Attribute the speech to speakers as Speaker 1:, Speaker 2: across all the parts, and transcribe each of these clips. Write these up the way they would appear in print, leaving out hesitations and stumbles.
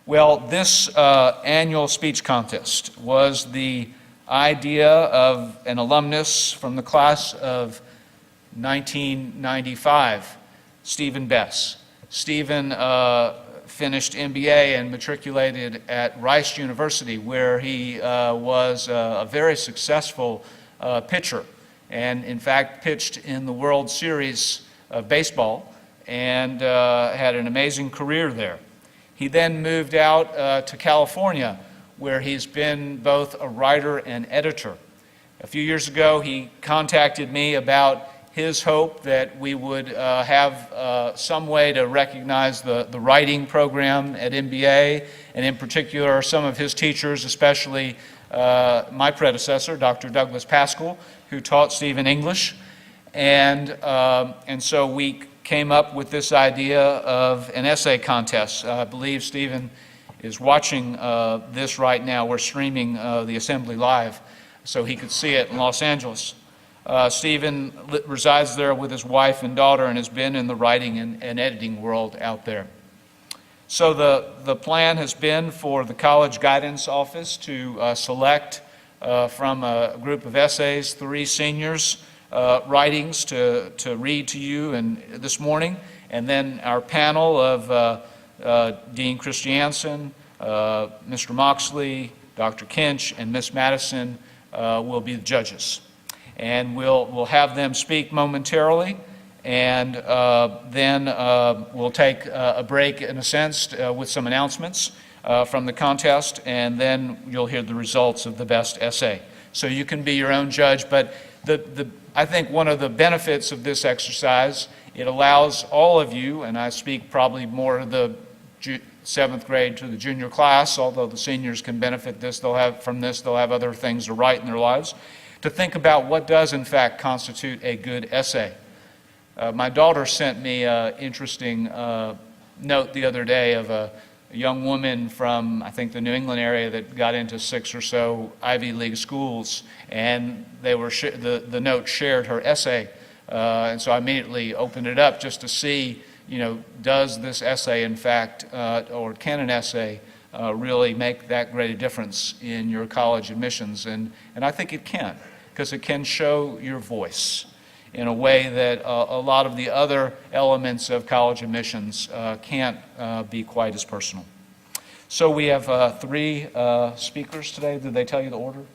Speaker 1: Well, this annual speech contest was the idea of an alumnus from the class of 1995, Stephen Bess. Stephen finished MBA and matriculated at Rice University, where he was a very successful pitcher, and in fact pitched in the World Series of baseball and had an amazing career there. He then moved out to California, where he's been both a writer and editor. A few years ago, he contacted me about his hope that we would have some way to recognize the writing program at MBA, and in particular some of his teachers, especially my predecessor, Dr. Douglas Pascal, who taught Stephen English. And so we came up with this idea of an essay contest. I believe Stephen is watching this right now. We're streaming the assembly live so he could see it in Los Angeles. Stephen resides there with his wife and daughter and has been in the writing and editing world out there. So the plan has been for the College Guidance Office to select from a group of essays 3 seniors' writings to read to you this morning, and then our panel of Dean Christiansen, Mr. Moxley, Dr. Kinch, and Ms. Madison will be the judges. And we'll have them speak momentarily, and then we'll take a break in a sense with some announcements from the contest, and then you'll hear the results of the best essay. So you can be your own judge, but I think one of the benefits of this exercise, it allows all of you, and I speak probably more of the 7th grade to the junior class, although the seniors can benefit they'll have other things to write in their lives, to think about what does in fact constitute a good essay. My daughter sent me an interesting note the other day of a young woman from, I think, the New England area that got into 6 or so Ivy League schools, and the note shared her essay, and so I immediately opened it up just to see, does this essay in fact, or can an essay really make that great a difference in your college admissions? And I think it can, because it can show your voice in a way that a lot of the other elements of college admissions can't be quite as personal. So we have 3 speakers today. Did they tell you the order?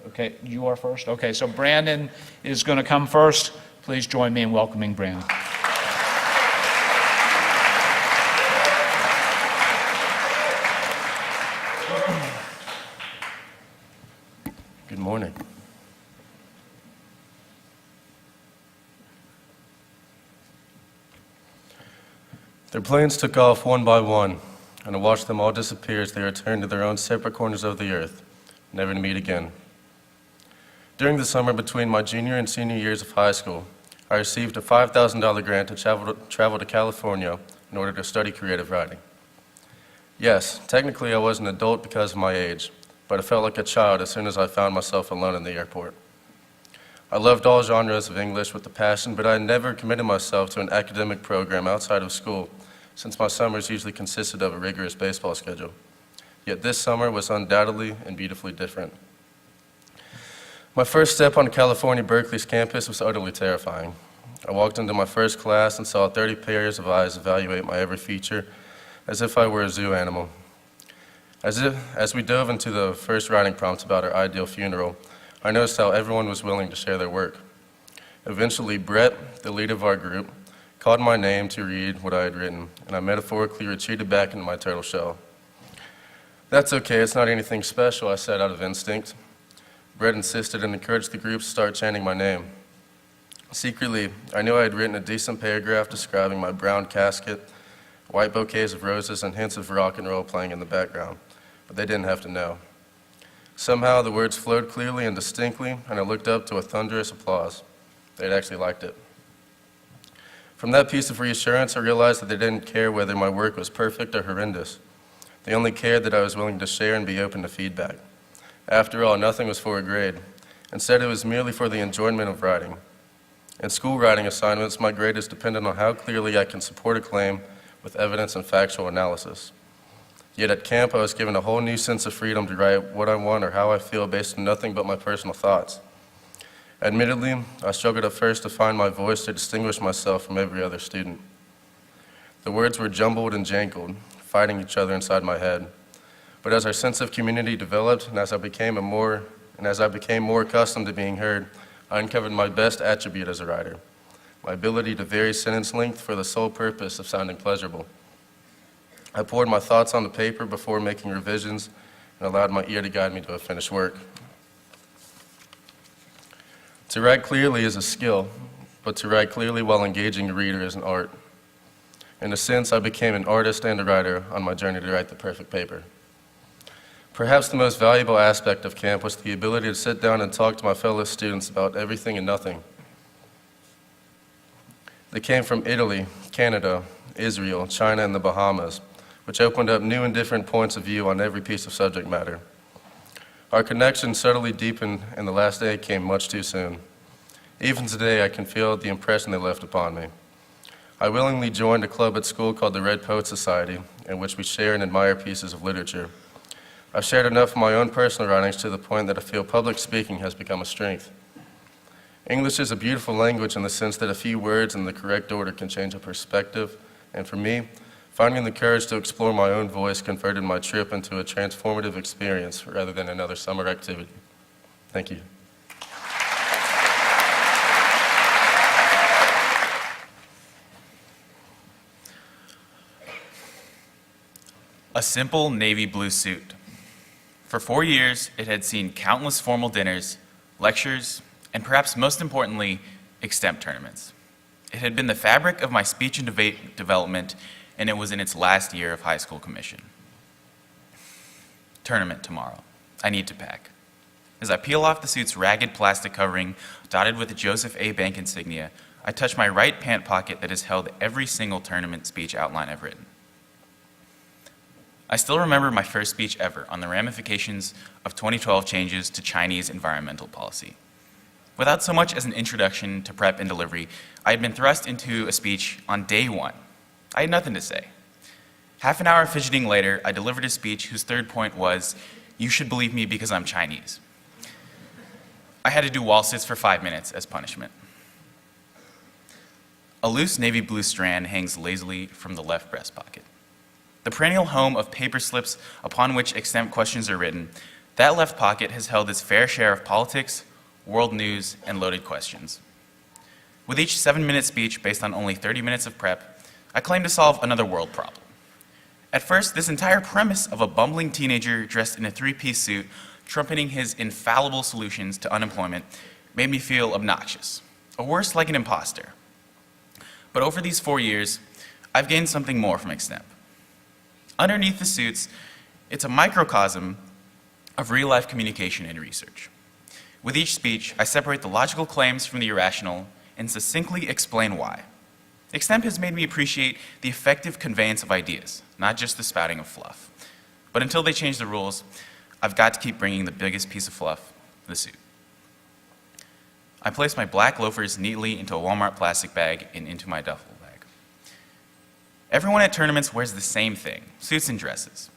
Speaker 1: Okay, you are first? Okay, so Brandon is going to come first. Please join me in welcoming Brandon.
Speaker 2: Good morning. Their planes took off one by one, and I watched them all disappear as they returned to their own separate corners of the earth, never to meet again. During the summer between my junior and senior years of high school, I received a $5,000 grant to travel to California in order to study creative writing. Yes, technically I was an adult because of my age, but I felt like a child as soon as I found myself alone in the airport. I loved all genres of English with a passion, but I never committed myself to an academic program outside of school, since my summers usually consisted of a rigorous baseball schedule. Yet this summer was undoubtedly and beautifully different. My first step on California Berkeley's campus was utterly terrifying. I walked into my first class and saw 30 pairs of eyes evaluate my every feature as if I were a zoo animal. As we dove into the first writing prompts about our ideal funeral, I noticed how everyone was willing to share their work. Eventually, Brett, the lead of our group, called my name to read what I had written, and I metaphorically retreated back into my turtle shell. "That's okay, it's not anything special," I said out of instinct. Brett insisted and encouraged the group to start chanting my name. Secretly, I knew I had written a decent paragraph describing my brown casket, white bouquets of roses, and hints of rock and roll playing in the background, but they didn't have to know. Somehow the words flowed clearly and distinctly, and I looked up to a thunderous applause. They'd actually liked it. From that piece of reassurance, I realized that they didn't care whether my work was perfect or horrendous. They only cared that I was willing to share and be open to feedback. After all, nothing was for a grade. Instead, it was merely for the enjoyment of writing. In school writing assignments, my grade is dependent on how clearly I can support a claim with evidence and factual analysis. Yet at camp, I was given a whole new sense of freedom to write what I want or how I feel based on nothing but my personal thoughts. Admittedly, I struggled at first to find my voice to distinguish myself from every other student. The words were jumbled and jangled, fighting each other inside my head. But as our sense of community developed and as I became more accustomed to being heard, I uncovered my best attribute as a writer, my ability to vary sentence length for the sole purpose of sounding pleasurable. I poured my thoughts onto paper before making revisions and allowed my ear to guide me to a finished work. To write clearly is a skill, but to write clearly while engaging the reader is an art. In a sense, I became an artist and a writer on my journey to write the perfect paper. Perhaps the most valuable aspect of camp was the ability to sit down and talk to my fellow students about everything and nothing. They came from Italy, Canada, Israel, China, and the Bahamas, which opened up new and different points of view on every piece of subject matter. Our connection subtly deepened, and the last day came much too soon. Even today, I can feel the impression they left upon me. I willingly joined a club at school called the Red Poet Society, in which we share and admire pieces of literature. I've shared enough of my own personal writings to the point that I feel public speaking has become a strength. English is a beautiful language in the sense that a few words in the correct order can change a perspective, and for me, finding the courage to explore my own voice converted my trip into a transformative experience rather than another summer activity. Thank you.
Speaker 3: A simple navy blue suit. For 4 years, it had seen countless formal dinners, lectures, and perhaps most importantly, extemp tournaments. It had been the fabric of my speech and debate development, and it was in its last year of high school commission. Tournament tomorrow. I need to pack. As I peel off the suit's ragged plastic covering, dotted with the Joseph A. Bank insignia, I touch my right pant pocket that has held every single tournament speech outline I've written. I still remember my first speech ever on the ramifications of 2012 changes to Chinese environmental policy. Without so much as an introduction to prep and delivery, I had been thrust into a speech on day one. I had nothing to say. Half an hour of fidgeting later, I delivered a speech whose third point was, "You should believe me because I'm Chinese." I had to do wall sits for 5 minutes as punishment. A loose navy blue strand hangs lazily from the left breast pocket. The perennial home of paper slips upon which extemp questions are written, that left pocket has held its fair share of politics, world news, and loaded questions. With each 7-minute speech based on only 30 minutes of prep, I claim to solve another world problem. At first, this entire premise of a bumbling teenager dressed in a 3-piece suit trumpeting his infallible solutions to unemployment made me feel obnoxious, or worse, like an imposter. But over these 4 years, I've gained something more from extemp. Underneath the suits, it's a microcosm of real-life communication and research. With each speech, I separate the logical claims from the irrational and succinctly explain why. Extemp has made me appreciate the effective conveyance of ideas, not just the spouting of fluff. But until they change the rules, I've got to keep bringing the biggest piece of fluff, the suit. I place my black loafers neatly into a Walmart plastic bag and into my duffel bag. Everyone at tournaments wears the same thing, suits and dresses.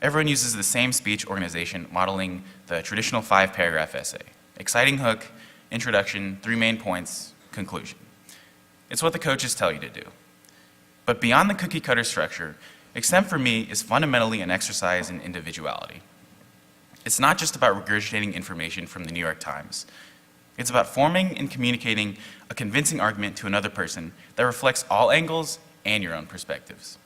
Speaker 3: Everyone uses the same speech organization, modeling the traditional 5-paragraph essay. Exciting hook, introduction, 3 main points, conclusion. It's what the coaches tell you to do. But beyond the cookie-cutter structure, extemp for me is fundamentally an exercise in individuality. It's not just about regurgitating information from the New York Times. It's about forming and communicating a convincing argument to another person that reflects all angles and your own perspectives.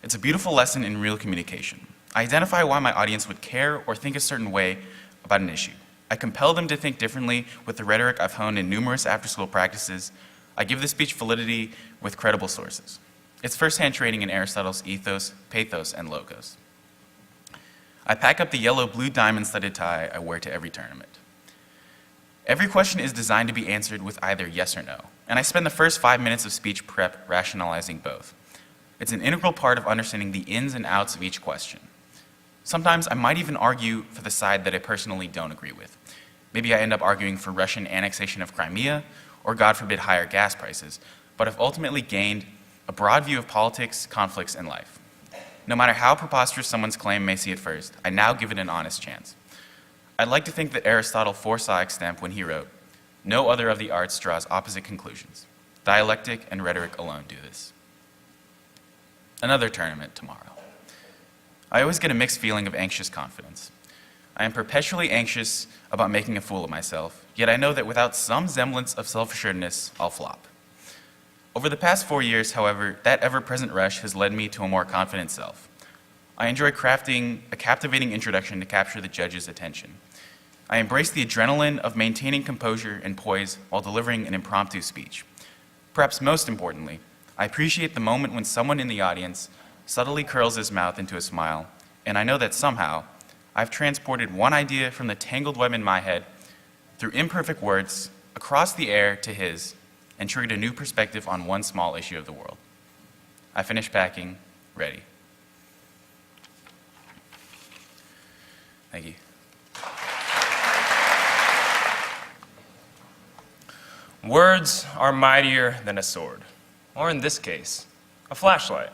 Speaker 3: It's a beautiful lesson in real communication. I identify why my audience would care or think a certain way about an issue. I compel them to think differently with the rhetoric I've honed in numerous after-school practices. I give the speech validity with credible sources. It's first-hand training in Aristotle's ethos, pathos, and logos. I pack up the yellow-blue diamond-studded tie I wear to every tournament. Every question is designed to be answered with either yes or no, and I spend the first 5 minutes of speech prep rationalizing both. It's an integral part of understanding the ins and outs of each question. Sometimes I might even argue for the side that I personally don't agree with. Maybe I end up arguing for Russian annexation of Crimea, or God forbid, higher gas prices, but I've ultimately gained a broad view of politics, conflicts, and life. No matter how preposterous someone's claim may seem at first, I now give it an honest chance. I'd like to think that Aristotle foresaw extemp when he wrote, "No other of the arts draws opposite conclusions. Dialectic and rhetoric alone do this." Another tournament tomorrow. I always get a mixed feeling of anxious confidence. I am perpetually anxious about making a fool of myself, yet I know that without some semblance of self-assuredness, I'll flop. Over the past 4 years, however, that ever-present rush has led me to a more confident self. I enjoy crafting a captivating introduction to capture the judge's attention. I embrace the adrenaline of maintaining composure and poise while delivering an impromptu speech. Perhaps most importantly, I appreciate the moment when someone in the audience subtly curls his mouth into a smile, and I know that somehow I've transported one idea from the tangled web in my head through imperfect words across the air to his and triggered a new perspective on one small issue of the world. I finished packing, ready. Thank you.
Speaker 4: Words are mightier than a sword, or in this case, a flashlight.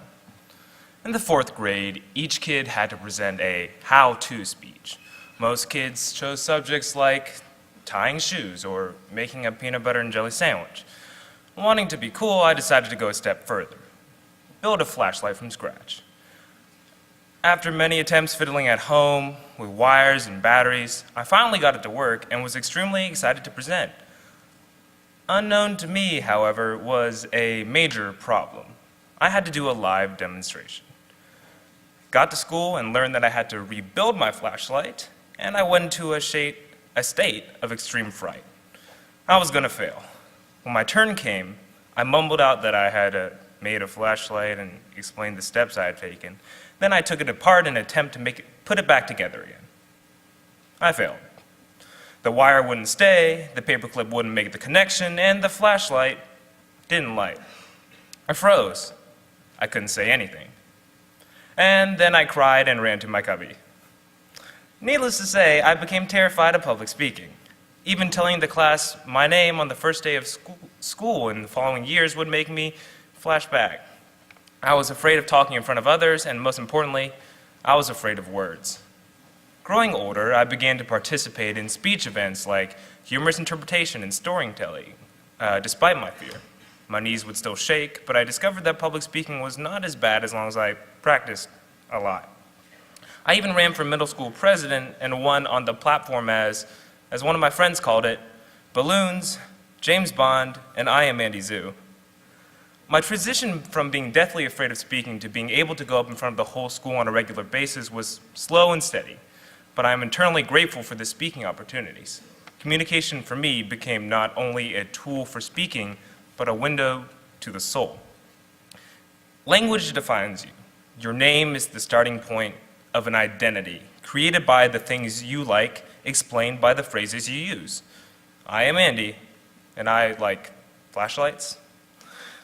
Speaker 4: In the 4th grade, each kid had to present a how-to speech. Most kids chose subjects like tying shoes or making a peanut butter and jelly sandwich. Wanting to be cool, I decided to go a step further. Build a flashlight from scratch. After many attempts fiddling at home with wires and batteries, I finally got it to work and was extremely excited to present. Unknown to me, however, was a major problem. I had to do a live demonstration. Got to school and learned that I had to rebuild my flashlight, and I went into a state of extreme fright. I was gonna fail. When my turn came, I mumbled out that I had made a flashlight and explained the steps I had taken. Then I took it apart in an attempt to put it back together again. I failed. The wire wouldn't stay, the paperclip wouldn't make the connection, and the flashlight didn't light. I froze. I couldn't say anything. And then I cried and ran to my cubby. Needless to say, I became terrified of public speaking. Even telling the class my name on the first day of school in the following years would make me flash back. I was afraid of talking in front of others, and most importantly, I was afraid of words. Growing older, I began to participate in speech events like humorous interpretation and storytelling, despite my fear. My knees would still shake, but I discovered that public speaking was not as bad as long as I practiced a lot. I even ran for middle school president and won on the platform as one of my friends called it, balloons, James Bond, and I am Andy Zhu. My transition from being deathly afraid of speaking to being able to go up in front of the whole school on a regular basis was slow and steady, but I am eternally grateful for the speaking opportunities. Communication for me became not only a tool for speaking, but a window to the soul. Language defines you. Your name is the starting point of an identity, created by the things you like, explained by the phrases you use. I am Andy, and I like flashlights.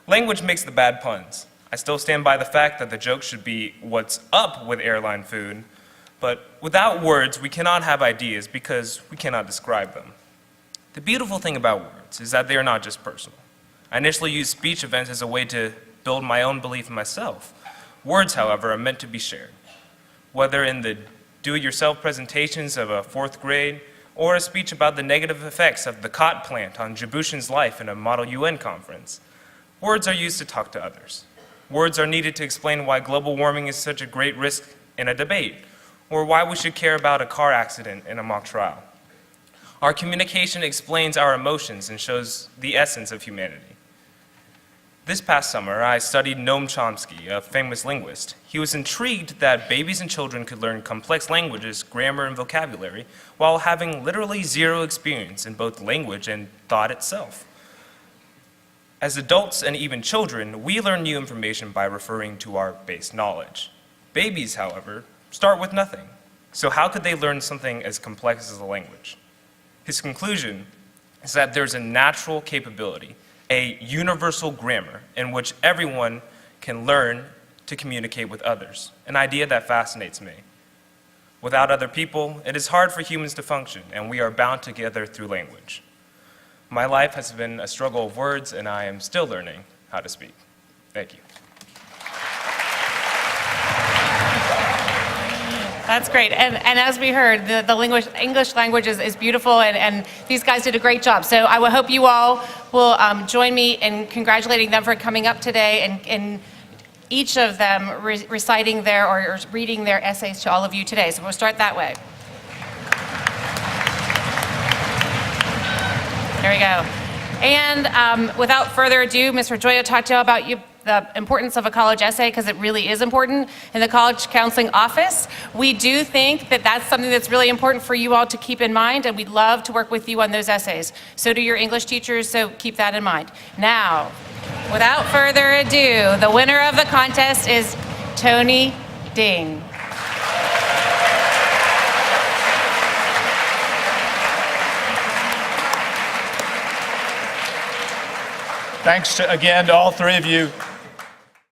Speaker 4: Language makes the bad puns. I still stand by the fact that the joke should be what's up with airline food, but without words, we cannot have ideas because we cannot describe them. The beautiful thing about words is that they are not just personal. I initially used speech events as a way to build my own belief in myself. Words, however, are meant to be shared. Whether in the do-it-yourself presentations of a 4th grade or a speech about the negative effects of the cot plant on Djiboutian's life in a Model UN conference, words are used to talk to others. Words are needed to explain why global warming is such a great risk in a debate, or why we should care about a car accident in a mock trial. Our communication explains our emotions and shows the essence of humanity. This past summer, I studied Noam Chomsky, a famous linguist. He was intrigued that babies and children could learn complex languages, grammar, and vocabulary while having literally zero experience in both language and thought itself. As adults and even children, we learn new information by referring to our base knowledge. Babies, however, start with nothing. So how could they learn something as complex as a language? His conclusion is that there's a natural capability, a universal grammar in which everyone can learn to communicate with others, an idea that fascinates me. Without other people, it is hard for humans to function, and we are bound together through language. My life has been a struggle of words, and I am still learning how to speak. Thank you.
Speaker 5: That's great. And as we heard, the English language is beautiful, and these guys did a great job. So I would hope you all will join me in congratulating them for coming up today, and each of them reciting their or reading their essays to all of you today. So we'll start that way. There we go. And without further ado, Mr. Gioia talked to you about the importance of a college essay, because it really is important in the college counseling office. We do think that that's something that's really important for you all to keep in mind, and we'd love to work with you on those essays. So do your English teachers, so keep that in mind. Now, without further ado, the winner of the contest is Tony Ding.
Speaker 1: Thanks again to all three of you.